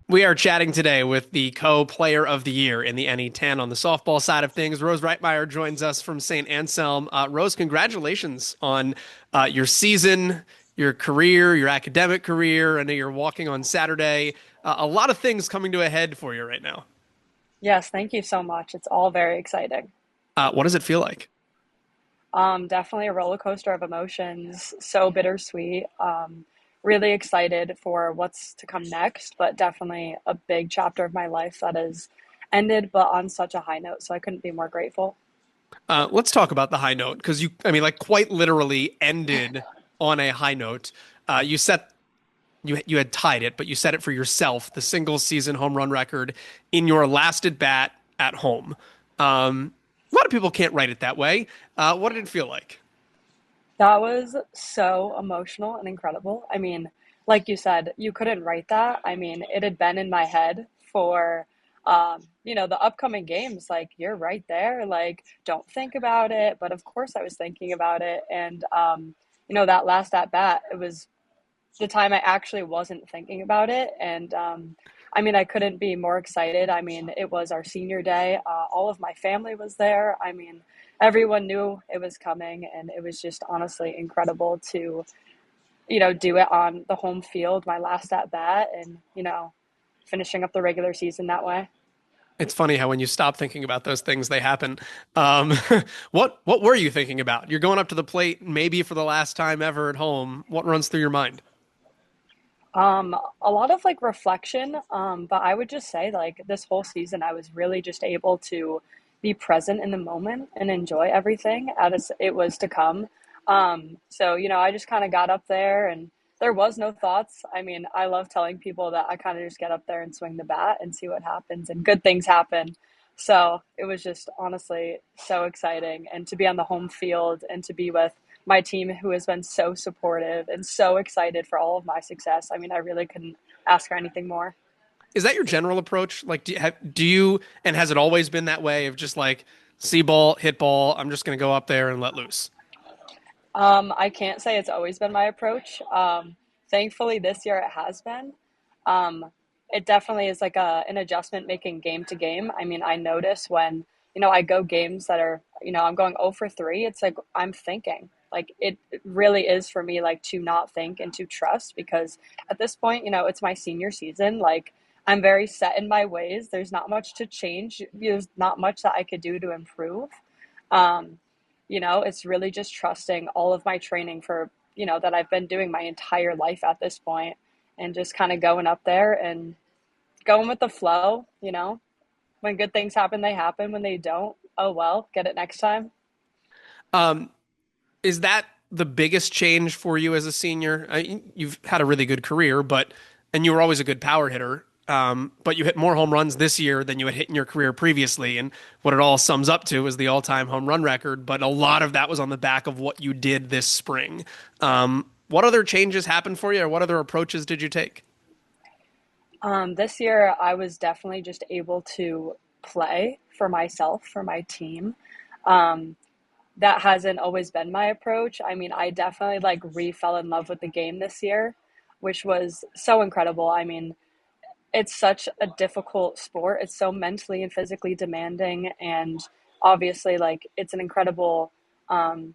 We are chatting today with the co-player of the year in the NE10 on the softball side of things. Rose Reitmeyer joins us from Saint Anselm. Rose, congratulations on your season, your career, your academic career. I know you're walking on Saturday. A lot of things coming to a head for you right now. Yes, thank you so much. It's all very exciting. What does it feel like? Definitely a roller coaster of emotions, so bittersweet. Really excited for what's to come next, but definitely a big chapter of my life that has ended, but on such a high note. So I couldn't be more grateful. Let's talk about the high note because I mean, like quite literally ended on a high note. You set you had tied it, but you set it for yourself, the single season home run record in your last at bat at home. A lot of people can't write it that way. What did it feel like? That was so emotional and incredible. I mean, like you said, you couldn't write that. I mean, it had been in my head for, the upcoming games. Like, you're right there. Like, don't think about it. But of course, I was thinking about it. And, that last at bat, it was the time I actually wasn't thinking about it. And I mean, I couldn't be more excited. I mean, it was our senior day. All of my family was there. I mean, everyone knew it was coming, and it was just honestly incredible to, do it on the home field, my last at bat, and, finishing up the regular season that way. It's funny how when you stop thinking about those things, they happen. Um, what were you thinking about? You're going up to the plate, maybe for the last time ever at home. What runs through your mind? A lot of like reflection, but I would just say like this whole season, I was really just able to be present in the moment and enjoy everything as it was to come. So, I just kind of got up there and there was no thoughts. I mean, I love telling people that I kind of just get up there and swing the bat and see what happens, and good things happen. So it was just honestly so exciting. And to be on the home field and to be with my team who has been so supportive and so excited for all of my success. I mean, I really couldn't ask for anything more. Is that your general approach? Like, do you, and has it always been that way of just like see ball, hit ball? I'm just going to go up there and let loose. I can't say it's always been my approach. Thankfully, this year it has been. Um, it definitely is like an adjustment making game to game. I mean, I notice when, I go games that are, I'm going 0 for 3, it's like I'm thinking. Like it really is for me, like to not think and to trust because at this point, it's my senior season. Like I'm very set in my ways. There's not much to change. There's not much that I could do to improve. Um, it's really just trusting all of my training for, that I've been doing my entire life at this point and just kind of going up there and going with the flow. When good things happen, they happen. When they don't, oh well, get it next time. Um, is that the biggest change for you as a senior? You've had a really good career, and you were always a good power hitter. But you hit more home runs this year than you had hit in your career previously. And what it all sums up to is the all-time home run record. But a lot of that was on the back of what you did this spring. What other changes happened for you, or what other approaches did you take? This year, I was definitely just able to play for myself, for my team. Um, that hasn't always been my approach. I mean, I definitely like re fell in love with the game this year, which was so incredible. I mean, it's such a difficult sport. It's so mentally and physically demanding, and obviously, like it's an incredible. Um,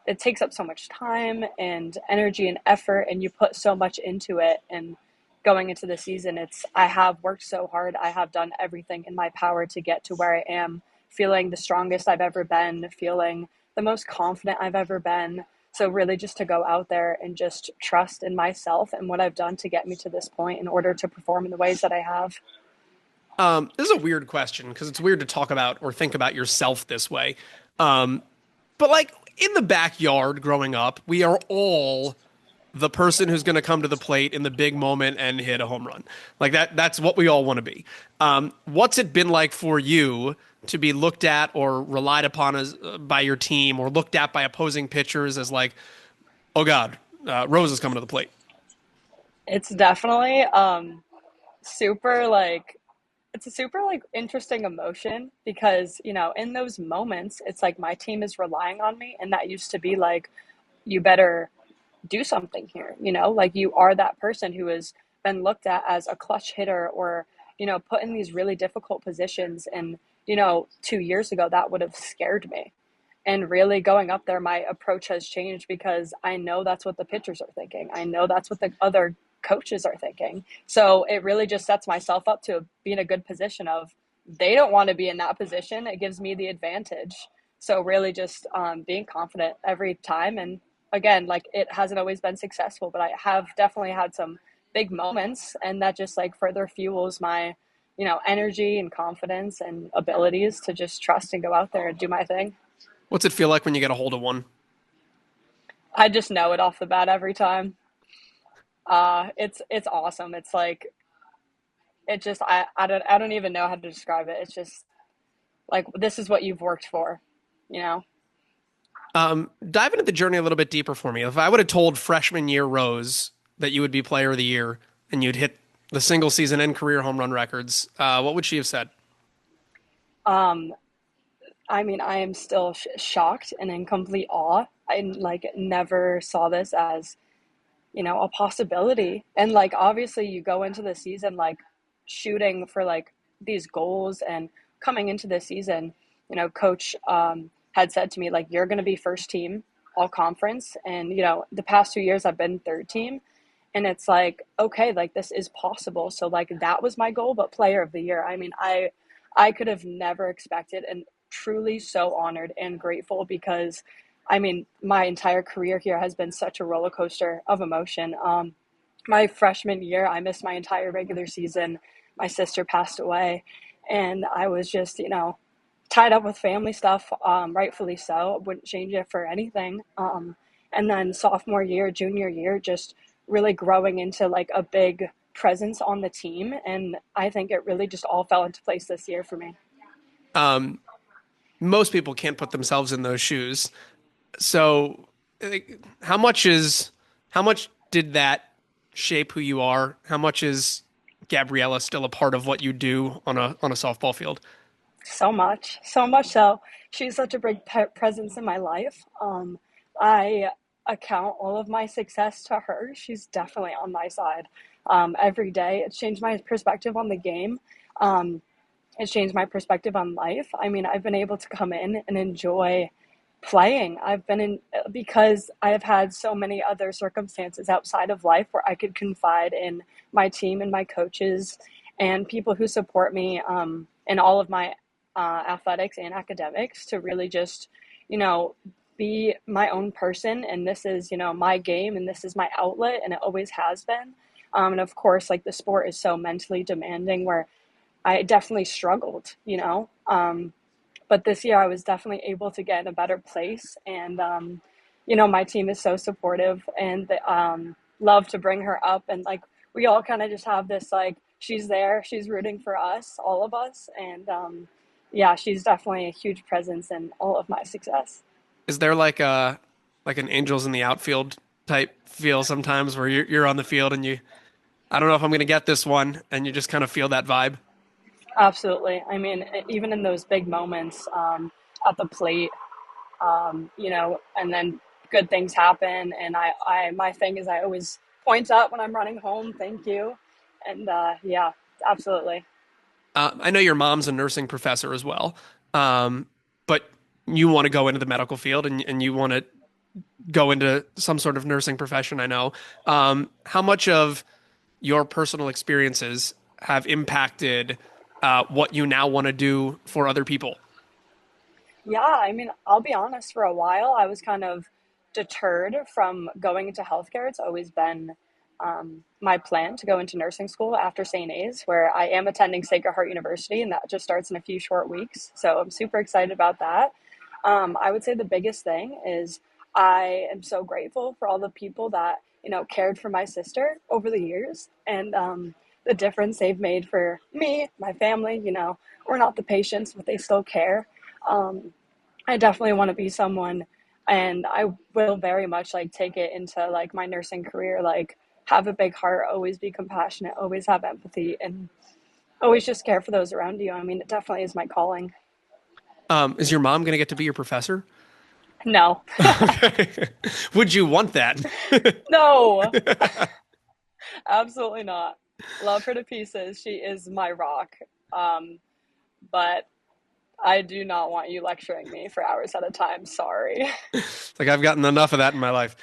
it takes up so much time and energy and effort, and you put so much into it. And going into the season, it's I have worked so hard. I have done everything in my power to get to where I am, feeling the strongest I've ever been, feeling the most confident I've ever been. So really just to go out there and just trust in myself and what I've done to get me to this point in order to perform in the ways that I have. This is a weird question because it's weird to talk about or think about yourself this way. Um, but like in the backyard growing up, we are all the person who's going to come to the plate in the big moment and hit a home run. Like that's what we all want to be. What's it been like for you to be looked at or relied upon as by your team or looked at by opposing pitchers as like, oh God, Rose is coming to the plate? It's definitely super like it's a super like interesting emotion because in those moments it's like my team is relying on me, and that used to be like you better do something here, like you are that person who is been looked at as a clutch hitter or, put in these really difficult positions. And, 2 years ago, that would have scared me. And really going up there, my approach has changed because I know that's what the pitchers are thinking. I know that's what the other coaches are thinking. So it really just sets myself up to be in a good position of they don't want to be in that position. It gives me the advantage. So really just being confident every time. And again, like it hasn't always been successful, but I have definitely had some big moments, and that just like further fuels my, energy and confidence and abilities to just trust and go out there and do my thing. What's it feel like when you get a hold of one? I just know it off the bat every time. It's awesome. It's like it just I don't even know how to describe it. It's just like this is what you've worked for, you know. Dive into the journey a little bit deeper for me. If I would have told freshman year Rose that you would be player of the year and you'd hit the single season and career home run records, what would she have said? Um, I mean, I am still shocked and in complete awe. I like never saw this as a possibility. And like obviously you go into the season like shooting for like these goals, and coming into the season, coach had said to me like you're going to be first team all conference, and the past 2 years I've been third team, and it's like okay, like this is possible. So like that was my goal, but player of the year, I mean, I could have never expected, and truly so honored and grateful because I mean, my entire career here has been such a roller coaster of emotion. My freshman year, I missed my entire regular season. My sister passed away, and I was just, tied up with family stuff, rightfully so. Wouldn't change it for anything. And then sophomore year, junior year, just really growing into like a big presence on the team. And I think it really just all fell into place this year for me. Um, Most people can't put themselves in those shoes. So, like, how much did that shape who you are? How much is Gabriella still a part of what you do on a softball field? So much so. She's such a big presence in my life. I account all of my success to her. She's definitely on my side every day. It's changed my perspective on the game. Um, it's changed my perspective on life. I mean, I've been able to come in and enjoy playing. I've been in because I have had so many other circumstances outside of life where I could confide in my team and my coaches and people who support me in all of my athletics and academics to really just, you know, be my own person. And this is, my game, and this is my outlet, and it always has been. And of course, like the sport is so mentally demanding where I definitely struggled, but this year I was definitely able to get in a better place. And, my team is so supportive, and love to bring her up. And like, we all kind of just have this, like, she's there, she's rooting for us, all of us. And, yeah, she's definitely a huge presence in all of my success. Is there like an angels in the outfield type feel sometimes where you're on the field and you I don't know if I'm gonna get this one and you just kind of feel that vibe? Absolutely. I mean, even in those big moments at the plate, and then good things happen. And my thing is I always point up when I'm running home, thank you. And yeah, absolutely. I know your mom's a nursing professor as well, but you want to go into the medical field and you want to go into some sort of nursing profession, I know. How much of your personal experiences have impacted what you now want to do for other people? Yeah, I mean, I'll be honest, for a while I was kind of deterred from going into healthcare. It's always been my plan to go into nursing school after St. A's, where I am attending Sacred Heart University, and that just starts in a few short weeks. So I'm super excited about that. I would say the biggest thing is I am so grateful for all the people that, cared for my sister over the years, and the difference they've made for me, my family. We're not the patients, but they still care. Um, I definitely want to be someone, and I will very much like take it into like my nursing career, like have a big heart, always be compassionate, always have empathy, and always just care for those around you. I mean, it definitely is my calling. Is your mom gonna get to be your professor? No, Okay. Would you want that? no, Absolutely not. Love her to pieces. She is my rock. Um, but I do not want you lecturing me for hours at a time. Sorry. It's like I've gotten enough of that in my life.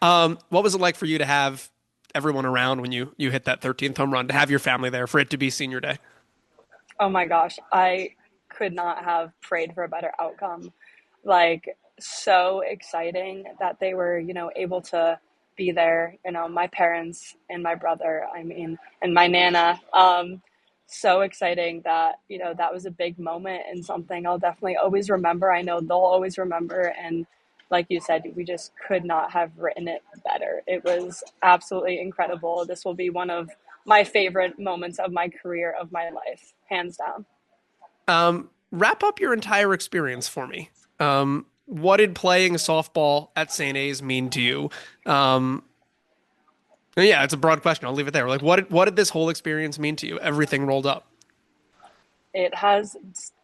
What was it like for you to have everyone around when you hit that 13th home run, to have your family there, for it to be senior day? Oh my gosh, I could not have prayed for a better outcome. Like, so exciting that they were, able to be there. My parents and my brother, I mean, and my nana. So exciting that, that was a big moment and something I'll definitely always remember. I know they'll always remember. And like you said, we just could not have written it better. It was absolutely incredible. This will be one of my favorite moments of my career, of my life, hands down. Wrap up your entire experience for me. What did playing softball at St. A's mean to you? Um, yeah, it's a broad question. I'll leave it there. Like, what did this whole experience mean to you? Everything rolled up. It has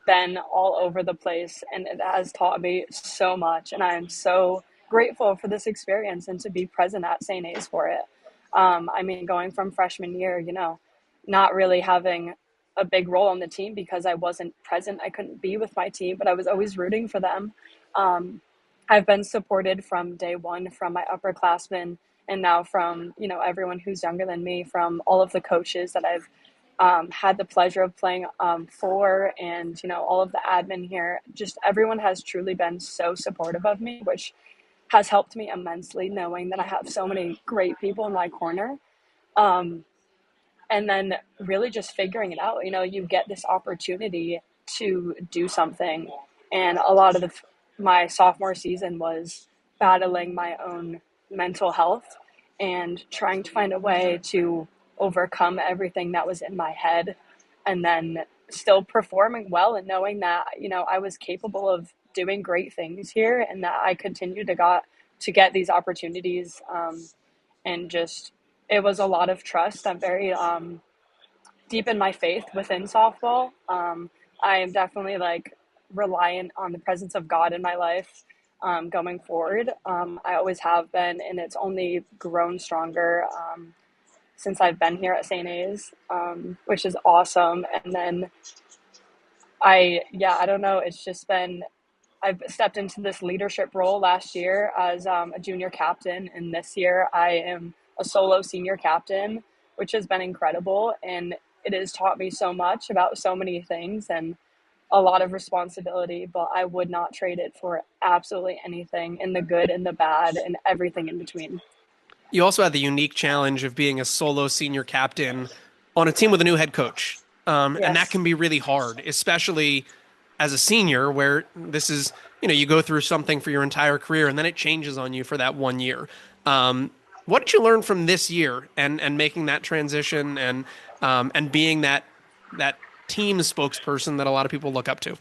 been all over the place and it has taught me so much. And I am so grateful for this experience and to be present at St. A's for it. I mean, going from freshman year, not really having a big role on the team because I wasn't present. I couldn't be with my team, but I was always rooting for them. Um, I've been supported from day one from my upperclassmen and now from, everyone who's younger than me, from all of the coaches that I've had the pleasure of playing for, and all of the admin here. Just everyone has truly been so supportive of me, which has helped me immensely, knowing that I have so many great people in my corner. Um, and then really just figuring it out. You get this opportunity to do something, and a lot of my sophomore season was battling my own mental health and trying to find a way to overcome everything that was in my head, and then still performing well and knowing that I was capable of doing great things here and that I continued to get these opportunities, and just it was a lot of trust. I'm very deep in my faith within softball. I am definitely like reliant on the presence of God in my life going forward. I always have been, and it's only grown stronger since I've been here at St. A's, which is awesome. And then I don't know, it's just been, I've stepped into this leadership role last year as a junior captain, and this year I am a solo senior captain, which has been incredible. And it has taught me so much about so many things and a lot of responsibility, but I would not trade it for absolutely anything, in the good and the bad and everything in between. You also had the unique challenge of being a solo senior captain on a team with a new head coach. And that Yes. can be really hard, especially as a senior, where this is, you go through something for your entire career and then it changes on you for that 1 year. Um, what did you learn from this year and making that transition and being that team spokesperson that a lot of people look up to?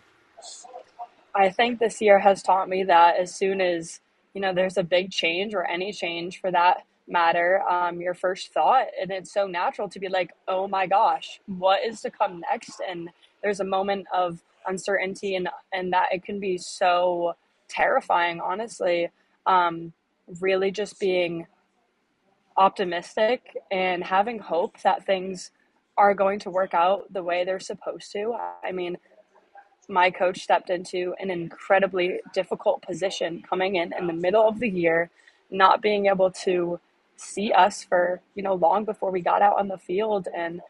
I think this year has taught me that as soon as, there's a big change or any change for that matter, your first thought, and it's so natural to be like, oh my gosh, what is to come next? And there's a moment of uncertainty, and that it can be so terrifying, honestly. Um, really just being optimistic and having hope that things are going to work out the way they're supposed to. I mean, my coach stepped into an incredibly difficult position coming in the middle of the year, not being able to see us for, long before we got out on the field. And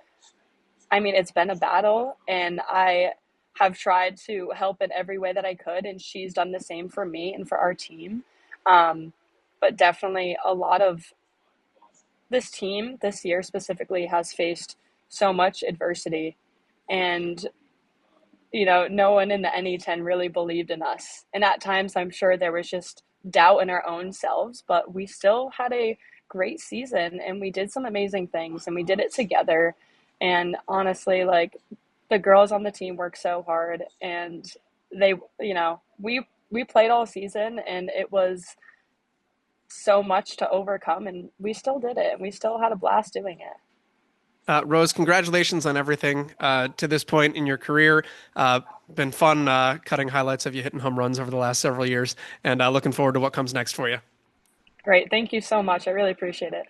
I mean, it's been a battle, and I have tried to help in every way that I could. And she's done the same for me and for our team. Um, but definitely a lot of this team this year specifically has faced so much adversity. And no one in the NE10 really believed in us. And at times, I'm sure there was just doubt in our own selves, but we still had a great season and we did some amazing things and we did it together. And honestly, like, the girls on the team worked so hard, and they, we played all season, and it was so much to overcome, and we still did it and we still had a blast doing it. Rose, congratulations on everything to this point in your career. Been fun cutting highlights of you hitting home runs over the last several years, and looking forward to what comes next for you. Great. Thank you so much. I really appreciate it.